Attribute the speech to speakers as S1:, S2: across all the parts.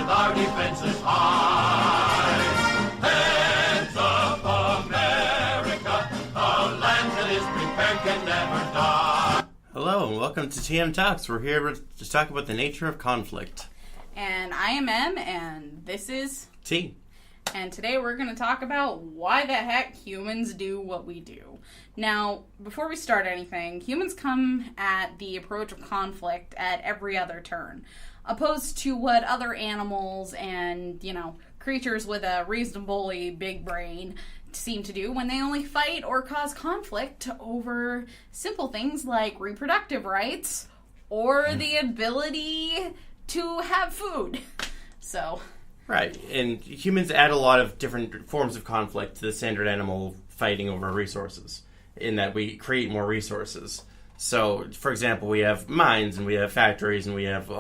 S1: with our defenses high. Heads up, America, a land that is prepared can never die.
S2: Hello, and welcome to TMTalks. We're here to talk about the nature of conflict.
S3: And I am M, and this is
S2: T.
S3: And today we're going to talk about why the heck humans do what we do. Now, before we start anything, humans come at the approach of conflict at every other turn, opposed to what other animals and, creatures with a reasonably big brain seem to do when they only fight or cause conflict over simple things like reproductive rights or the ability to have food. So...
S2: Right, and humans add a lot of different forms of conflict to the standard animal fighting over resources, in that we create more resources. So, for example, we have mines, and we have factories, and we have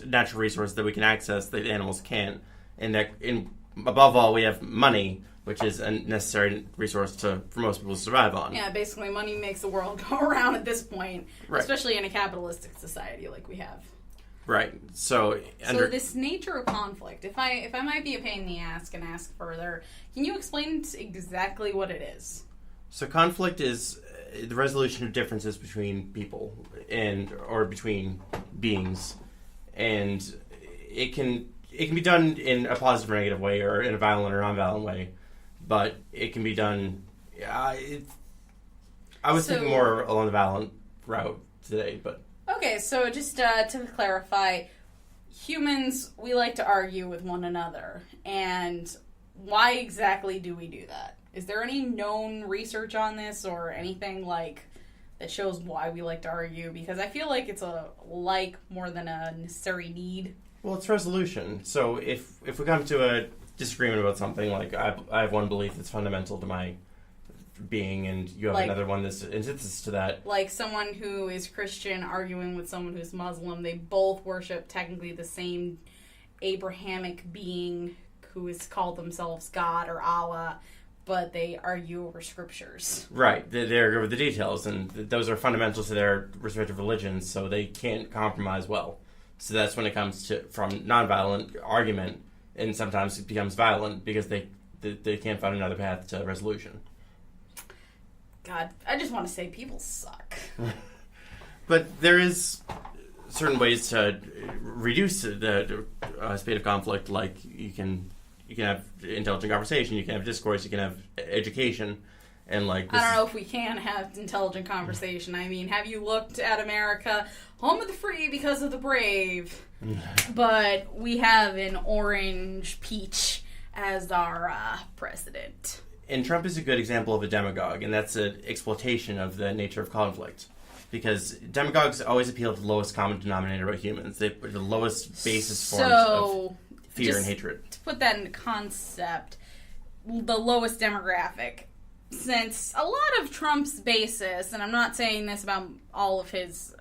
S2: natural resources that we can access that animals can't. And above all, we have money, which is a necessary resource for most people to survive on.
S3: Yeah, basically money makes the world go around at this point,
S2: right.
S3: Especially in a capitalistic society like we have.
S2: Right. So
S3: this nature of conflict, if I might be a pain in the ass and ask further, can you explain exactly what it is?
S2: So conflict is the resolution of differences between people or between beings, and it can be done in a positive or negative way, or in a violent or non-violent way, but it can be done. I was thinking more along the violent route today, but.
S3: Okay, so just to clarify, humans, we like to argue with one another. And why exactly do we do that? Is there any known research on this or anything that shows why we like to argue? Because I feel like it's a more than a necessary need.
S2: Well, it's resolution. So if we come to a disagreement about something, like I have one belief that's fundamental to my being, and you have another one that's antithesis to that.
S3: Like someone who is Christian arguing with someone who's Muslim, they both worship technically the same Abrahamic being who is called themselves God or Allah, but they argue over scriptures.
S2: Right, they're over the details, and those are fundamental to their respective religions, so they can't compromise well. So that's when it comes from nonviolent argument, and sometimes it becomes violent because they can't find another path to resolution.
S3: God, I just want to say people suck.
S2: But there is certain ways to reduce the state of conflict. Like you can have intelligent conversation, you can have discourse, you can have education, and I
S3: don't know if we can have intelligent conversation. I mean, have you looked at America, home of the free because of the brave? But we have an orange peach as our president.
S2: And Trump is a good example of a demagogue, and that's an exploitation of the nature of conflict. Because demagogues always appeal to the lowest common denominator about humans. They put the lowest basis forms of fear and hatred.
S3: To put that into concept, the lowest demographic. Since a lot of Trump's basis, and I'm not saying this about all of his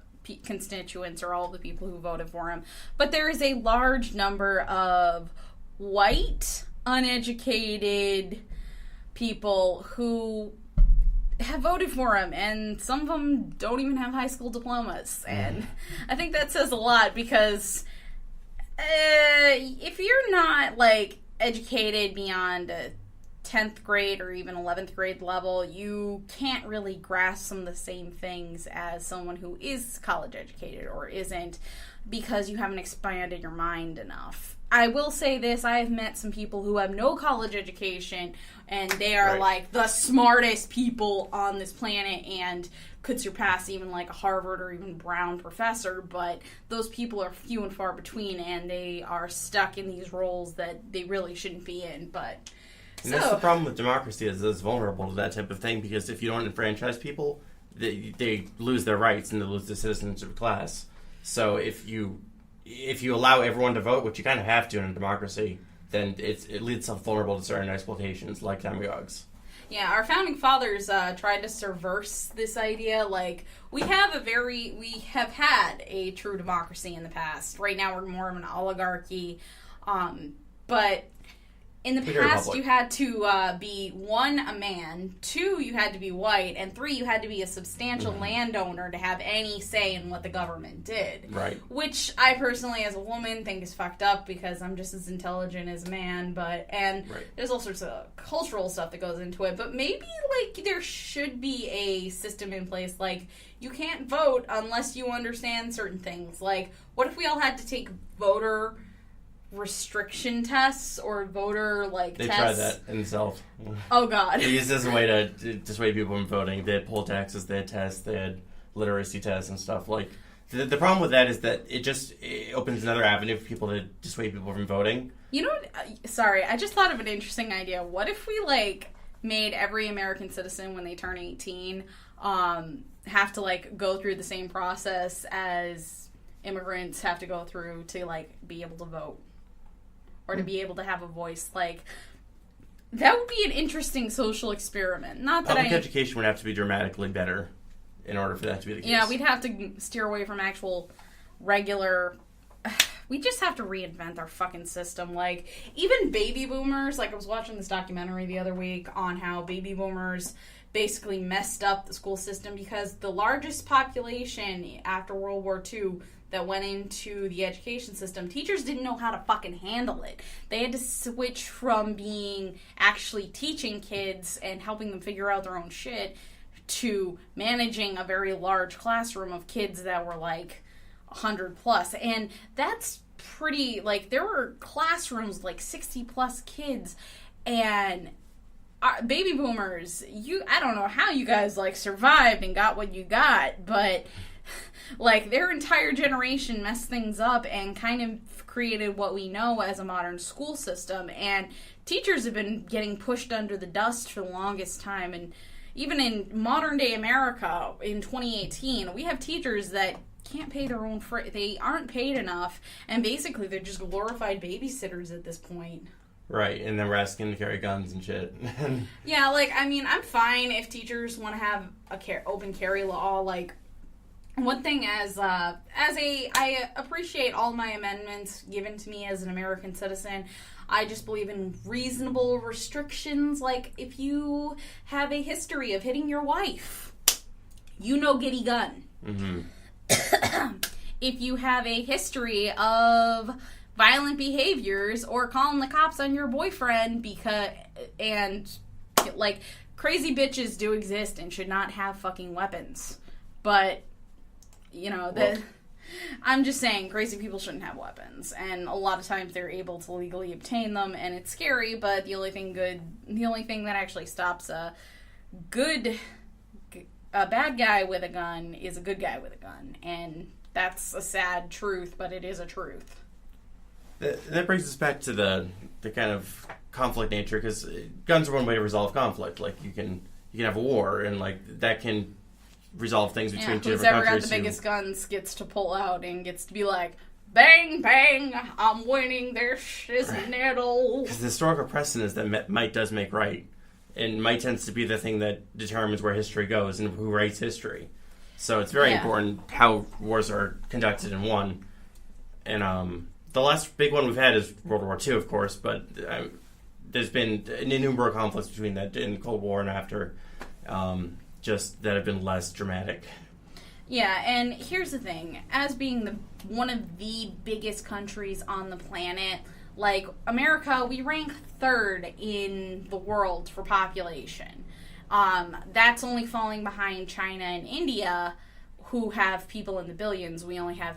S3: constituents or all of the people who voted for him, but there is a large number of white, uneducated people who have voted for him, and some of them don't even have high school diplomas. And I think that says a lot, because if you're not educated beyond a 10th grade or even 11th grade level, you can't really grasp some of the same things as someone who is college educated or isn't, because you haven't expanded your mind enough. I will say this, I have met some people who have no college education, and they are the smartest people on this planet and could surpass even a Harvard or even Brown professor, but those people are few and far between, and they are stuck in these roles that they really shouldn't be in.
S2: And that's the problem with democracy, is it's vulnerable to that type of thing, because if you don't enfranchise people, they lose their rights and they lose the citizenship class. So if you allow everyone to vote, which you kind of have to in a democracy, then it leaves itself vulnerable to certain exploitations like demagogues.
S3: Yeah, our founding fathers tried to subverse this idea. We have had a true democracy in the past. Right now we're more of an oligarchy, but in the past, you had to be, 1, a man, 2, you had to be white, and 3, you had to be a substantial landowner to have any say in what the government did.
S2: Right.
S3: Which I personally, as a woman, think is fucked up because I'm just as intelligent as a man, there's all sorts of cultural stuff that goes into it, but maybe, like, there should be a system in place, like, you can't vote unless you understand certain things. Like, what if we all had to take voter restriction tests or voter tests?
S2: They tried that in the South.
S3: Oh God!
S2: They used it as a way to dissuade people from voting. They had poll taxes, they had tests, they had literacy tests and stuff. Like the problem with that is that it opens another avenue for people to dissuade people from voting.
S3: You know what? Sorry, I just thought of an interesting idea. What if we made every American citizen when they turn 18 have to go through the same process as immigrants have to go through to be able to vote? Or to be able to have a voice, that would be an interesting social experiment. Not that
S2: Public education would have to be dramatically better in order for that to be the case.
S3: Yeah, we'd have to steer away from actual regular. We just have to reinvent our fucking system. Even baby boomers. I was watching this documentary the other week on how baby boomers basically messed up the school system because the largest population after World War II that went into the education system, teachers didn't know how to fucking handle it. They had to switch from being actually teaching kids and helping them figure out their own shit to managing a very large classroom of kids that were 100 plus. And that's pretty, there were classrooms 60 plus kids, and baby boomers, I don't know how you guys survived and got what you got, but their entire generation messed things up and kind of created what we know as a modern school system. And teachers have been getting pushed under the dust for the longest time. And even in modern day America in 2018, we have teachers that can't pay their own they aren't paid enough, and basically they're just glorified babysitters at this point.
S2: Right, and then we're asking them to carry guns and shit.
S3: Yeah, I'm fine if teachers want to have a open carry law. One thing I appreciate all my amendments given to me as an American citizen. I just believe in reasonable restrictions. If you have a history of hitting your wife, get a gun. Mm-hmm. If you have a history of violent behaviors or calling the cops on your boyfriend crazy bitches do exist and should not have fucking weapons. But I'm just saying, crazy people shouldn't have weapons, and a lot of times they're able to legally obtain them, and it's scary. But the only thing that actually stops a bad guy with a gun is a good guy with a gun, and that's a sad truth, but it is a truth.
S2: That brings us back to the kind of conflict nature, because guns are one way to resolve conflict. You can have a war, and that can resolve things between two different countries.
S3: Whoever got the biggest guns gets to pull out and gets to be bang, bang, I'm winning, this is nettle.
S2: Because the historical precedent is that might does make right. And might tends to be the thing that determines where history goes and who writes history. So it's very important how wars are conducted and won. And the last big one we've had is World War II, of course, but there's been innumerable conflicts between that in the Cold War and after. Just that have been less dramatic.
S3: Yeah, and here's the thing. As being one of the biggest countries on the planet, America, we rank 3rd in the world for population. That's only falling behind China and India, who have people in the billions. We only have,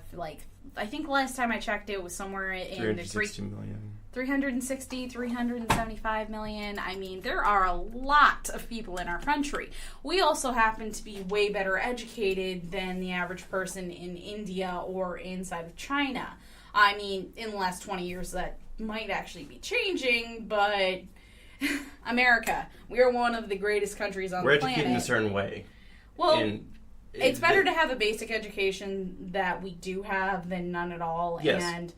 S3: I think last time I checked it was somewhere in
S2: 360 million.
S3: 360, 375 million. I mean, there are a lot of people in our country. We also happen to be way better educated than the average person in India or inside of China. I mean, in the last 20 years, that might actually be changing, but America, we are one of the greatest countries on the planet.
S2: We're educated in a certain way.
S3: Well, it's better to have a basic education that we do have than none at all.
S2: Yes.
S3: And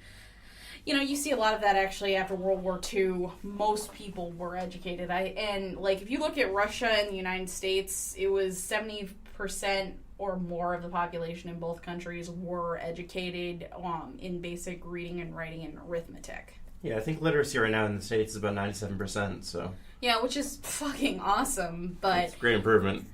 S3: you see a lot of that actually after World War II. Most people were educated. If you look at Russia and the United States, it was 70% or more of the population in both countries were educated in basic reading and writing and arithmetic.
S2: Yeah, I think literacy right now in the States is about 97%, so
S3: Yeah, which is fucking awesome, but
S2: it's a great improvement.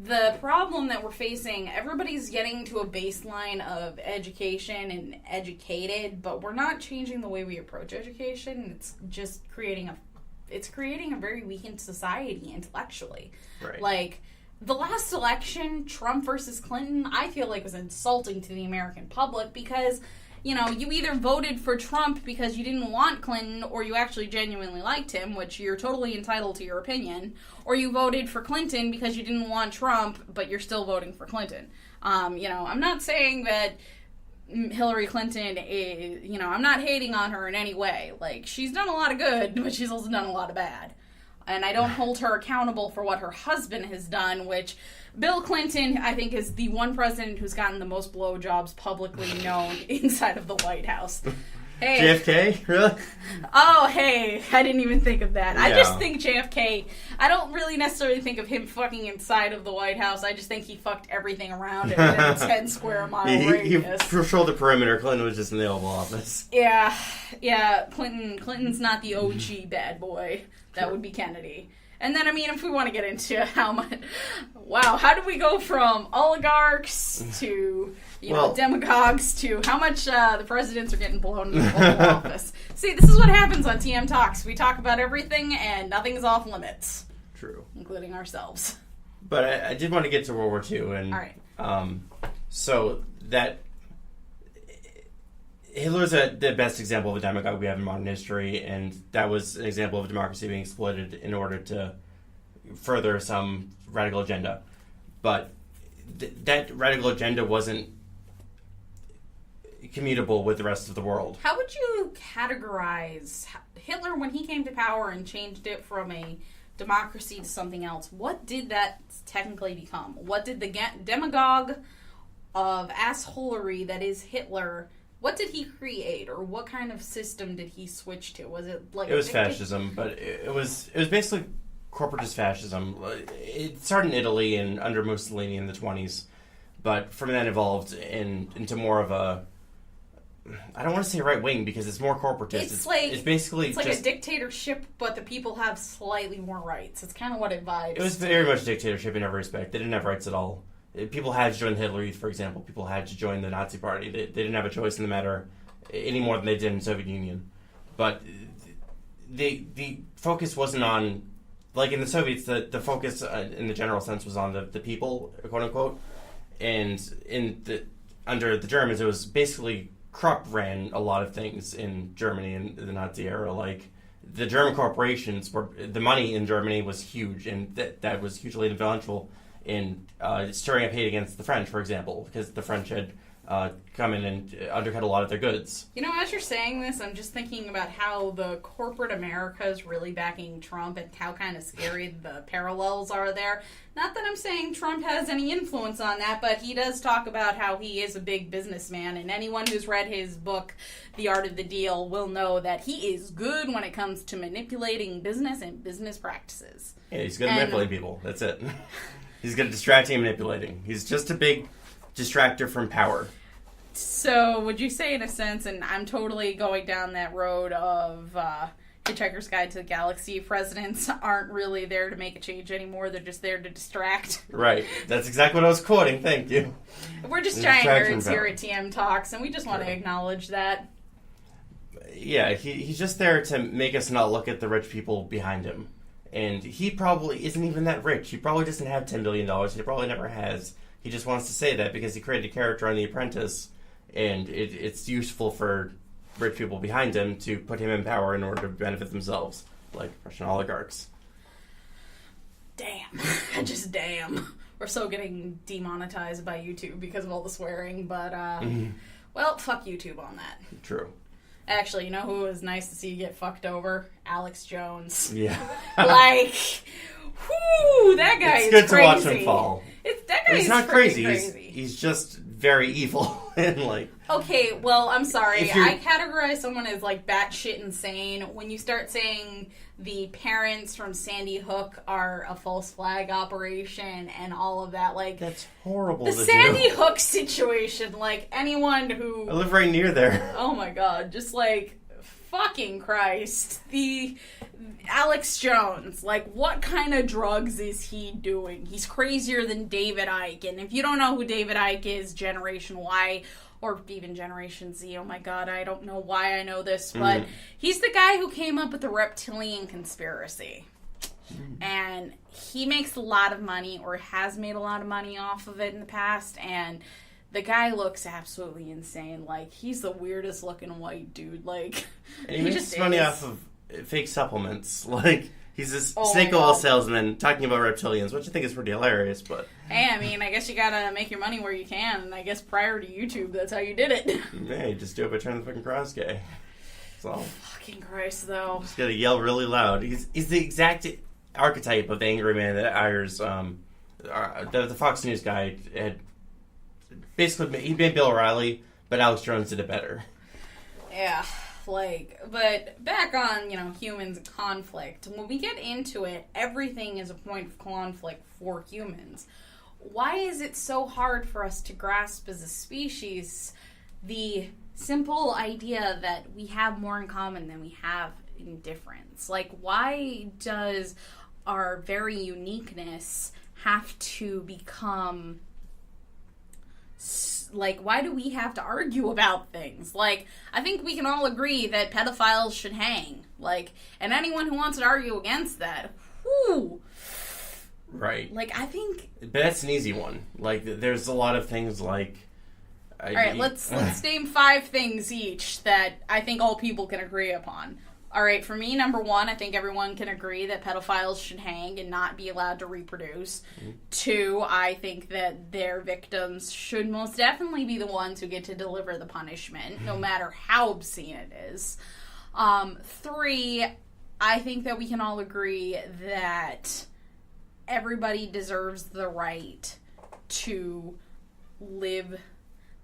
S3: the problem that we're facing, everybody's getting to a baseline of education and educated, but we're not changing the way we approach education. It's just creating a very weakened society intellectually.
S2: Right.
S3: Like, the last election, Trump versus Clinton, I feel like was insulting to the American public because, you know, you either voted for Trump because you didn't want Clinton or you actually genuinely liked him, which you're totally entitled to your opinion, or you voted for Clinton because you didn't want Trump, but you're still voting for Clinton. You know, I'm not saying that Hillary Clinton is, you know, I'm not hating on her in any way. Like, she's done a lot of good, but she's also done a lot of bad. And I don't hold her accountable for what her husband has done, which Bill Clinton, I think, is the one president who's gotten the most blowjobs publicly known inside of the White House. Hey.
S2: JFK? Really?
S3: Oh, hey, I didn't even think of that.
S2: Yeah.
S3: I just think JFK, I don't really necessarily think of him fucking inside of the White House. I just think he fucked everything around it within a 10 square mile radius.
S2: He patrolled the perimeter. Clinton was just in the Oval Office.
S3: Yeah, Clinton's not the OG bad boy. That would be Kennedy. And then, I mean, if we want to get into how much... Wow, how did we go from oligarchs to, demagogues to how much the presidents are getting blown in the Oval Office? See, this is what happens on TMTalks. We talk about everything and nothing's off limits.
S2: True.
S3: Including ourselves.
S2: But I did want to get to World War II. And,
S3: all right.
S2: So that... Hitler's the best example of a demagogue we have in modern history, and that was an example of democracy being exploited in order to further some radical agenda. But that radical agenda wasn't commutable with the rest of the world.
S3: How would you categorize Hitler when he came to power and changed it from a democracy to something else? What did that technically become? What did the demagogue of assholery that is Hitler... What did he create, or what kind of system did he switch to? Was it like...
S2: It was fascism, but it was basically corporatist fascism. It started in Italy and under Mussolini in the 1920s, but from then evolved into more of a... I don't want to say right wing because it's more corporatist. It's basically
S3: it's like a dictatorship, but the people have slightly more rights. It's kind of what it vibes.
S2: It was very much a dictatorship in every respect. They didn't have rights at all. People had to join the Hitler Youth, for example. People had to join the Nazi Party. They didn't have a choice in the matter any more than they did in the Soviet Union. But the focus wasn't on... Like in the Soviets, the focus in the general sense was on the people, quote-unquote. And under the Germans, it was basically... Krupp ran a lot of things in Germany in the Nazi era. Like, the German corporations, the money in Germany was huge, and that was hugely influential in stirring up hate against the French, for example, because the French had come in and undercut a lot of their goods.
S3: You know, as you're saying this, I'm just thinking about how the corporate America is really backing Trump and how kind of scary the parallels are there. Not that I'm saying Trump has any influence on that, but he does talk about how he is a big businessman, and anyone who's read his book, The Art of the Deal, will know that he is good when it comes to manipulating business and business practices.
S2: Yeah, he's good at manipulating people. That's it. He's good at distracting and manipulating. He's just a big distractor from power.
S3: So, would you say, in a sense, and I'm totally going down that road of Hitchhiker's Guide to the Galaxy, presidents aren't really there to make a change anymore, they're just there to distract?
S2: Right. That's exactly what I was quoting, thank you.
S3: We're just giant nerds here at TM Talks, and we just want to acknowledge that.
S2: Yeah, he's just there to make us not look at the rich people behind him. And he probably isn't even that rich. He probably doesn't have $10 billion. He probably never has. He just wants to say that because he created a character on The Apprentice, and it's useful for rich people behind him to put him in power in order to benefit themselves, like Russian oligarchs.
S3: Damn. Just damn. We're so getting demonetized by YouTube because of all the swearing, but, well, fuck YouTube on that.
S2: True.
S3: Actually, you know who was nice to see you get fucked over? Alex Jones.
S2: Yeah.
S3: Like, whoo, that guy is crazy.
S2: It's good to watch him fall.
S3: That guy
S2: he's
S3: is
S2: not
S3: crazy.
S2: He's just very evil and like.
S3: Okay, well, I'm sorry. I categorize someone as like batshit insane when you start saying the parents from Sandy Hook are a false flag operation and all of that. Like,
S2: that's horrible.
S3: The Sandy Hook situation. Like anyone who
S2: I live right near there.
S3: Oh my god, just like fucking Christ. The Alex Jones, like, what kind of drugs is he doing? He's crazier than David Icke. And if you don't know who David Icke is, Generation Y, or even Generation Z, oh my god, I don't know why I know this, but he's the guy who came up with the reptilian conspiracy. And he makes a lot of money, or has made a lot of money off of it in the past, and the guy looks absolutely insane. Like, he's the weirdest looking white dude. Like,
S2: and he makes
S3: just
S2: money
S3: is.
S2: off of fake supplements. Like, he's this snake oil salesman talking about reptilians, which I think is pretty hilarious, but...
S3: Hey, I mean, I guess you gotta make your money where you can, and I guess prior to YouTube, that's how you did it.
S2: Yeah, you just do it by turning the fucking cross gay. So...
S3: Fucking Christ, though.
S2: Just gotta yell really loud. He's the exact archetype of the angry man that hires, the Fox News guy had... Basically, he made Bill O'Reilly, but Alex Jones did it better.
S3: Yeah, like, but back on, humans and conflict. When we get into it, everything is a point of conflict for humans. Why is it so hard for us to grasp as a species the simple idea that we have more in common than we have in difference? Like, why does our very uniqueness have to become... Like, why do we have to argue about things? Like, I think we can all agree that pedophiles should hang. Like, and anyone who wants to argue against that, whoo.
S2: Right.
S3: Like, I think...
S2: But that's an easy one. Like, there's a lot of things like...
S3: Alright, let's name 5 things each that I think all people can agree upon. Alright, for me, number 1, I think everyone can agree that pedophiles should hang and not be allowed to reproduce. 2, I think that their victims should most definitely be the ones who get to deliver the punishment, no matter how obscene it is. 3, I think that we can all agree that everybody deserves the right to live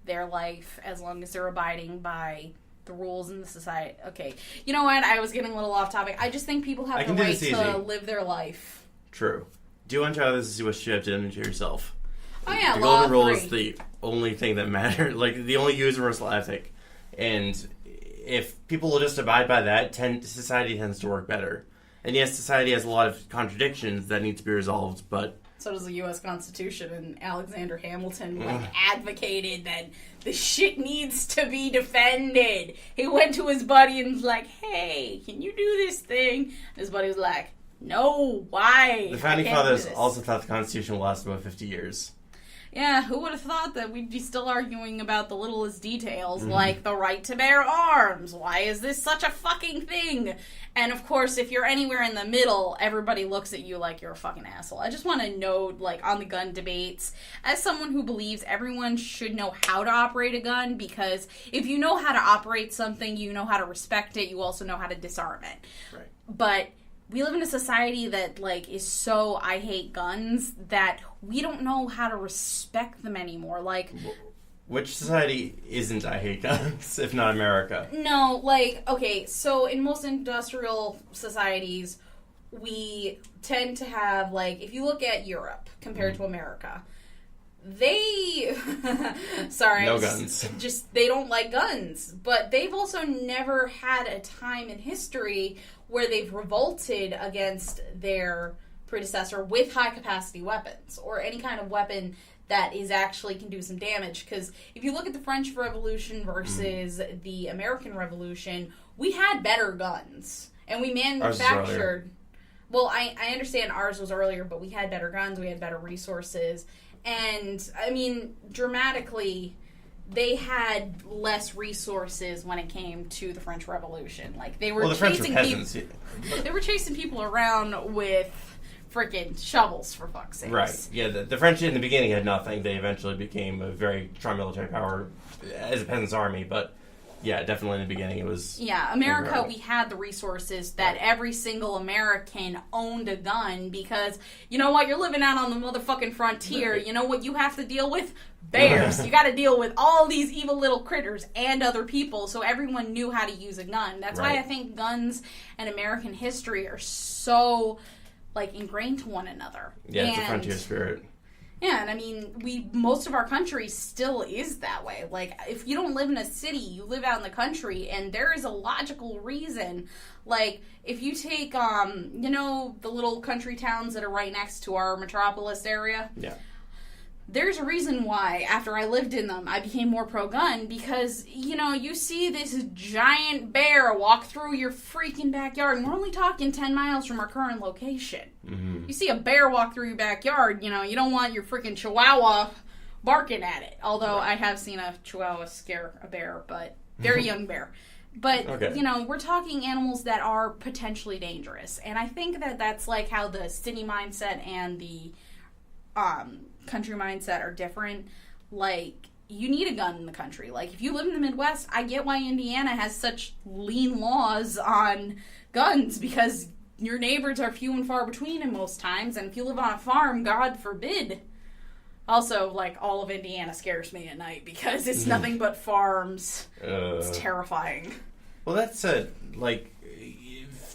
S3: their life as long as they're abiding by the rules in the society. Okay, you know what? I was getting a little off topic. I just think people have the right to live their life.
S2: True. Do unto others as you wish you have done to yourself.
S3: Oh yeah,
S2: the
S3: law
S2: golden rule
S3: 3.
S2: is the only thing that matters. Like, the only universal ethic. And if people will just abide by that, society tends to work better. And yes, society has a lot of contradictions that need to be resolved, but...
S3: So does the U.S. Constitution, and Alexander Hamilton advocated that the shit needs to be defended. He went to his buddy and was like, hey, can you do this thing? And his buddy was like, no, why?
S2: The Founding Fathers also thought the Constitution would last about 50 years.
S3: Yeah, who would have thought that we'd be still arguing about the littlest details, like the right to bear arms? Why is this such a fucking thing? And of course, if you're anywhere in the middle, everybody looks at you like you're a fucking asshole. I just want to note, like, on the gun debates, as someone who believes everyone should know how to operate a gun, because if you know how to operate something, you know how to respect it, you also know how to disarm it.
S2: Right.
S3: But we live in a society that, like, is so I hate guns that we don't know how to respect them anymore. Like,
S2: which society isn't I hate guns, if not America?
S3: No, like, okay, so in most industrial societies, we tend to have, like, if you look at Europe compared to America, they, sorry,
S2: no guns.
S3: Just, they don't like guns. But they've also never had a time in history where they've revolted against their predecessor with high-capacity weapons, or any kind of weapon that is actually can do some damage. Because if you look at the French Revolution versus the American Revolution, we had better guns. And we manufactured... Well, I understand ours was earlier, but we had better guns, we had better resources. And, I mean, dramatically, they had less resources when it came to the French Revolution. Like, they were chasing people. They were chasing people around with freaking shovels, for fuck's sake.
S2: Right. Yeah, the French in the beginning had nothing. They eventually became a very strong military power as a peasant's army, but yeah, definitely in the beginning it was...
S3: Yeah, America, we had the resources that every single American owned a gun because, you know what, you're living out on the motherfucking frontier. You know what you have to deal with? Bears. You got to deal with all these evil little critters and other people, so everyone knew how to use a gun. That's why I think guns and American history are so, like, ingrained to one another.
S2: Yeah, it's a frontier spirit.
S3: Yeah, and I mean, most of our country still is that way. Like, if you don't live in a city, you live out in the country, and there is a logical reason. Like, if you take, the little country towns that are right next to our metropolis area.
S2: Yeah.
S3: There's a reason why, after I lived in them, I became more pro-gun, because, you see this giant bear walk through your freaking backyard, and we're only talking 10 miles from our current location. Mm-hmm. You see a bear walk through your backyard, you don't want your freaking chihuahua barking at it. Although I have seen a chihuahua scare a bear, but very young bear. But,
S2: okay.
S3: We're talking animals that are potentially dangerous. And I think that that's like how the city mindset and the country mindset are different. Like, you need a gun in the country. Like, if you live in the Midwest, I get why Indiana has such lean laws on guns, because your neighbors are few and far between in most times, and if you live on a farm, God forbid. Also, like, all of Indiana scares me at night because it's nothing but farms. It's terrifying.
S2: Well, that's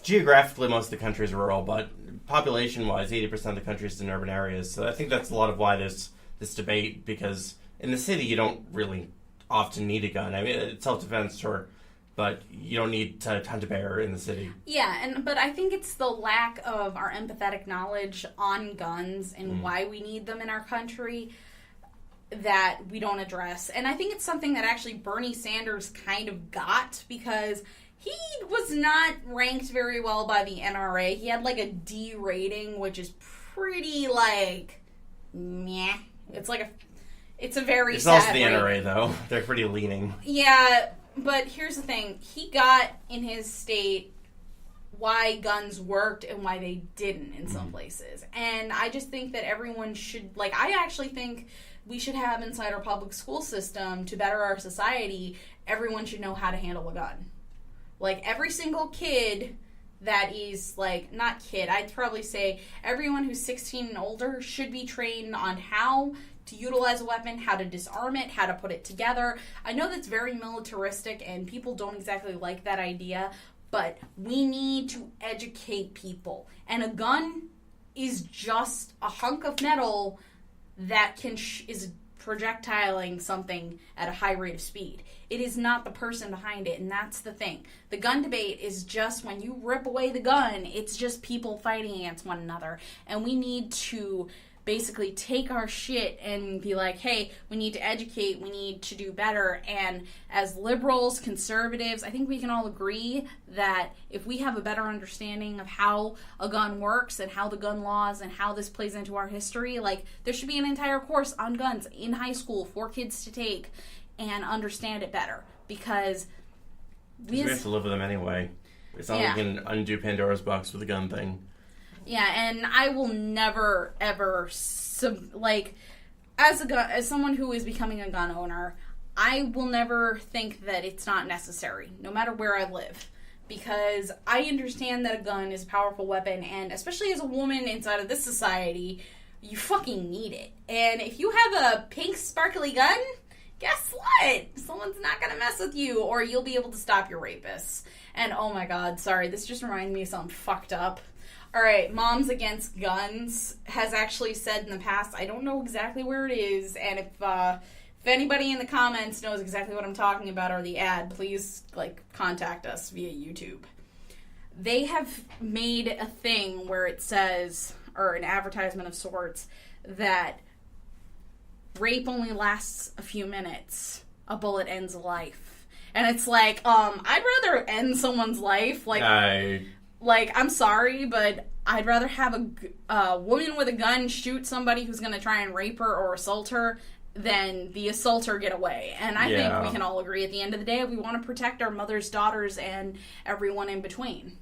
S2: geographically, most of the country is rural, but population-wise, 80% of the country is in urban areas. So I think that's a lot of why there's this debate, because in the city, you don't really often need a gun. I mean, it's self-defense, sure, but you don't need to hunt a bear in the city.
S3: Yeah, but I think it's the lack of our empathetic knowledge on guns and why we need them in our country that we don't address. And I think it's something that actually Bernie Sanders kind of got, because he was not ranked very well by the NRA. He had like a D rating, which is pretty meh. It's a very
S2: It's
S3: sad
S2: also the
S3: rating.
S2: NRA, though. They're pretty leaning.
S3: Yeah, but here's the thing. He got in his state why guns worked and why they didn't in some places. And I just think that everyone should, I actually think we should have inside our public school system, to better our society, everyone should know how to handle a gun. Like, every single kid that is, not kid, I'd probably say everyone who's 16 and older should be trained on how to utilize a weapon, how to disarm it, how to put it together. I know that's very militaristic and people don't exactly like that idea, but we need to educate people. And a gun is just a hunk of metal that is projectiling something at a high rate of speed. It is not the person behind it, and that's the thing. The gun debate is just, when you rip away the gun, it's just people fighting against one another. And we need to basically take our shit and be like, hey, we need to educate, we need to do better. And as liberals, conservatives, I think we can all agree that if we have a better understanding of how a gun works and how the gun laws and how this plays into our history, there should be an entire course on guns in high school for kids to take and understand it better. Because we
S2: have to live with them anyway. It's not like we can undo Pandora's box with a gun thing.
S3: Yeah, and I will never, ever, as someone who is becoming a gun owner, I will never think that it's not necessary, no matter where I live. Because I understand that a gun is a powerful weapon, and especially as a woman inside of this society, you fucking need it. And if you have a pink sparkly gun, guess what? Someone's not gonna mess with you, or you'll be able to stop your rapists. And oh my god, sorry, this just reminded me of something fucked up. Alright, Moms Against Guns has actually said in the past, I don't know exactly where it is, and if anybody in the comments knows exactly what I'm talking about or the ad, please, contact us via YouTube. They have made a thing where it says, or an advertisement of sorts, that rape only lasts a few minutes. A bullet ends a life. And it's I'd rather end someone's life, I'm sorry, but I'd rather have a woman with a gun shoot somebody who's going to try and rape her or assault her than the assaulter get away. And I think we can all agree at the end of the day, we want to protect our mothers, daughters, and everyone in between.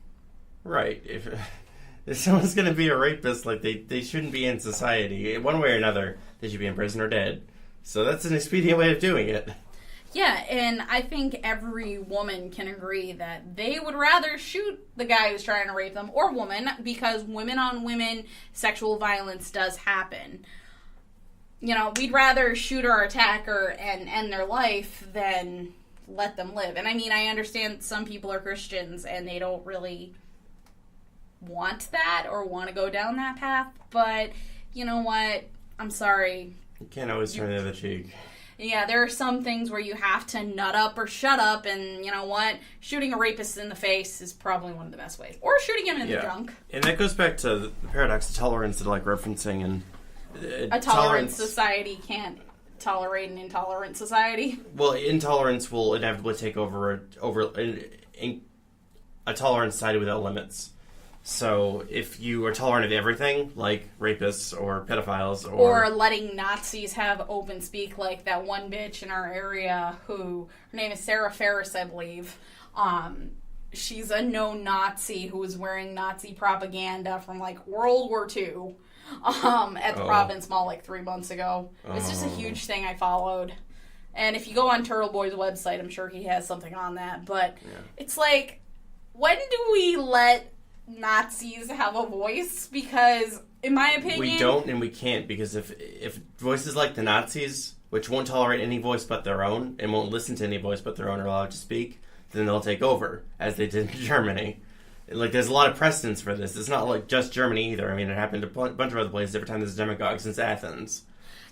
S2: Right. If someone's going to be a rapist, they shouldn't be in society. One way or another, they should be in prison or dead. So that's an expedient way of doing it.
S3: Yeah, and I think every woman can agree that they would rather shoot the guy who's trying to rape them, or woman, because women on women sexual violence does happen. We'd rather shoot our attacker and end their life than let them live. And I mean, I understand some people are Christians and they don't really want that or want to go down that path, but you know what? I'm sorry.
S2: You can't always turn the other cheek.
S3: Yeah, there are some things where you have to nut up or shut up, and you know what? Shooting a rapist in the face is probably one of the best ways. Or shooting him in the junk.
S2: And that goes back to the paradox of tolerance that I like referencing. And
S3: a tolerant society can't tolerate an intolerant society.
S2: Well, intolerance will inevitably take over a tolerant society without limits. So if you are tolerant of everything, like rapists or pedophiles,
S3: or letting Nazis have open speak, like that one bitch in our area who, her name is Sarah Ferris, I believe. She's a known Nazi who was wearing Nazi propaganda from like World War II at the Province Mall like 3 months ago. It's just a huge thing I followed. And if you go on Turtle Boy's website, I'm sure he has something on that. But it's like, when do we let Nazis have a voice? Because in my opinion,
S2: we don't and we can't, because if voices like the Nazis, which won't tolerate any voice but their own and won't listen to any voice but their own, are allowed to speak, then they'll take over, as they did in Germany. Like, there's a lot of precedents for this. It's not like just Germany either. I mean, it happened a bunch of other places every time there's a demagogue since Athens.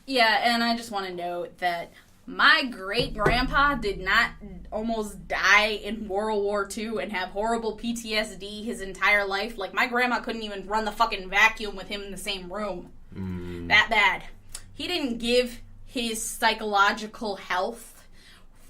S3: Yeah, and I just want to note that my great-grandpa did not almost die in World War II and have horrible PTSD his entire life. Like, my grandma couldn't even run the fucking vacuum with him in the same room. That bad. He didn't give his psychological health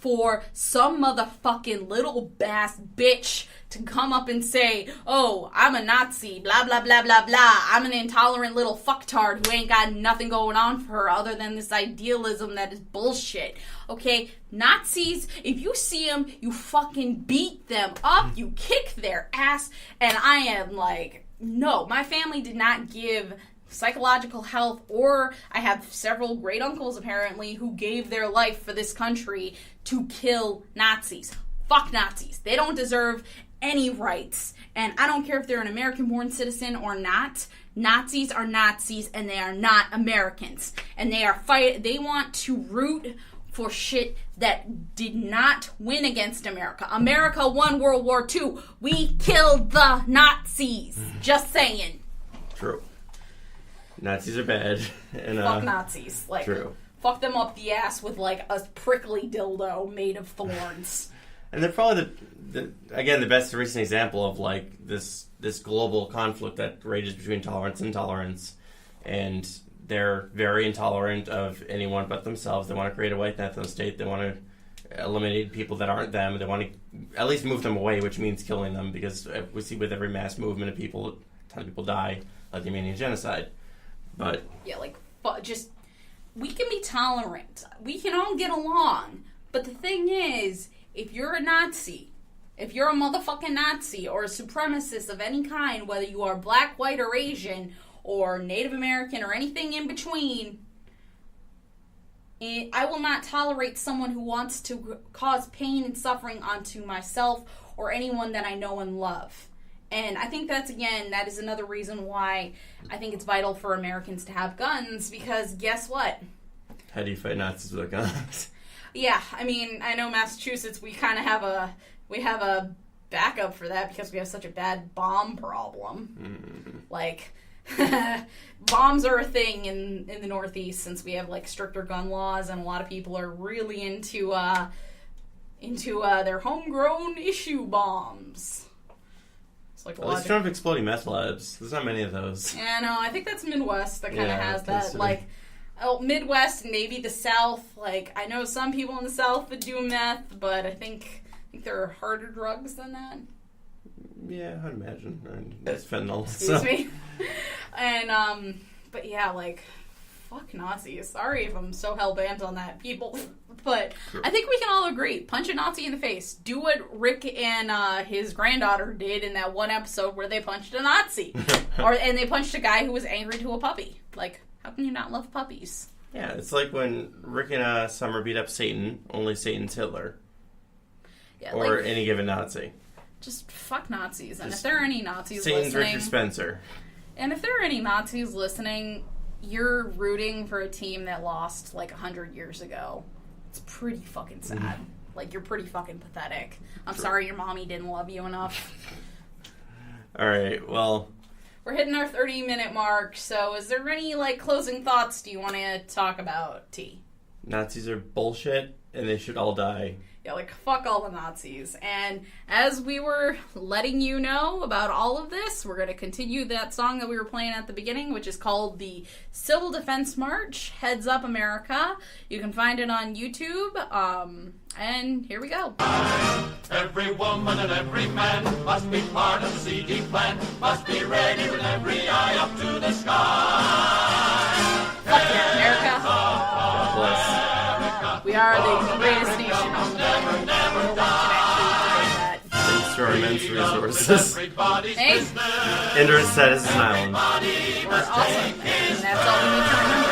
S3: for some motherfucking little bass bitch to come up and say, oh, I'm a Nazi, blah, blah, blah, blah, blah. I'm an intolerant little fucktard who ain't got nothing going on for her other than this idealism that is bullshit. Okay? Nazis, if you see them, you fucking beat them up, you kick their ass, and I am like, no, my family did not give psychological health, or I have several great uncles apparently who gave their life for this country to kill Nazis. Fuck Nazis. They don't deserve any rights. And I don't care if they're an American-born citizen or not. Nazis are Nazis, and they are not Americans. And they want to root for shit that did not win against America. America won World War II. We killed the Nazis. Just saying.
S2: True. Nazis are bad. And,
S3: fuck Nazis. Like,
S2: true.
S3: Fuck them up the ass with like a prickly dildo made of thorns.
S2: And they're probably the best recent example of like this global conflict that rages between tolerance and intolerance. And they're very intolerant of anyone but themselves. They want to create a white ethno state. They want to eliminate people that aren't them. They want to at least move them away, which means killing them, because we see with every mass movement of people, a ton of people die, like the Armenian genocide. But
S3: yeah, like, just, we can be tolerant. We can all get along. But the thing is, if you're a Nazi, if you're a motherfucking Nazi or a supremacist of any kind, whether you are black, white, or Asian, or Native American, or anything in between, I will not tolerate someone who wants to cause pain and suffering onto myself or anyone that I know and love. And I think that is another reason why I think it's vital for Americans to have guns, because guess what?
S2: How do you fight Nazis with guns?
S3: Yeah, I mean, I know Massachusetts, we kind of have a backup for that because we have such a bad bomb problem. Like, bombs are a thing in the Northeast, since we have like stricter gun laws, and a lot of people are really into their homegrown issue bombs. Like,
S2: well, let's Trump exploding meth labs. There's not many of those.
S3: Yeah, no, I think that's Midwest that kind of has that. Like, Midwest and maybe the South. Like, I know some people in the South that do meth, but I think there are harder drugs than that.
S2: Yeah, I'd imagine. And that's fentanyl.
S3: Excuse me. And, but yeah, like, fuck Nazis. Sorry if I'm so hell-bent on that, people. But sure. I think we can all agree. Punch a Nazi in the face. Do what Rick and his granddaughter did in that one episode where they punched a Nazi. And they punched a guy who was angry to a puppy. Like, how can you not love puppies?
S2: Yeah, it's like when Rick and Summer beat up Satan, only Satan's Hitler. Yeah, or like, any given Nazi.
S3: Just fuck Nazis. And if there are any Nazis
S2: Satan's
S3: listening...
S2: Richard Spencer.
S3: And if there are any Nazis listening, you're rooting for a team that lost like 100 years ago. It's pretty fucking sad. Like, you're pretty fucking pathetic. I'm sorry your mommy didn't love you enough.
S2: All right, well,
S3: we're hitting our 30-minute mark. So, is there any closing thoughts do you want to talk about, T?
S2: Nazis are bullshit, and they should all die.
S3: Yeah, fuck all the Nazis. And as we were letting you know about all of this, we're going to continue that song that we were playing at the beginning, which is called the Civil Defense March, Heads Up America. You can find it on YouTube. And here we go.
S1: Every woman and every man must be part of the CD plan, must be ready with every eye up to the sky.
S3: Fuck yeah, America.
S2: God bless.
S3: We are the greatest nation on the planet. No one can actually debate that.
S2: Thanks to our immense resources.
S3: Hey,
S2: Ender status is an island.
S3: we're awesome. And that's all we need to remember.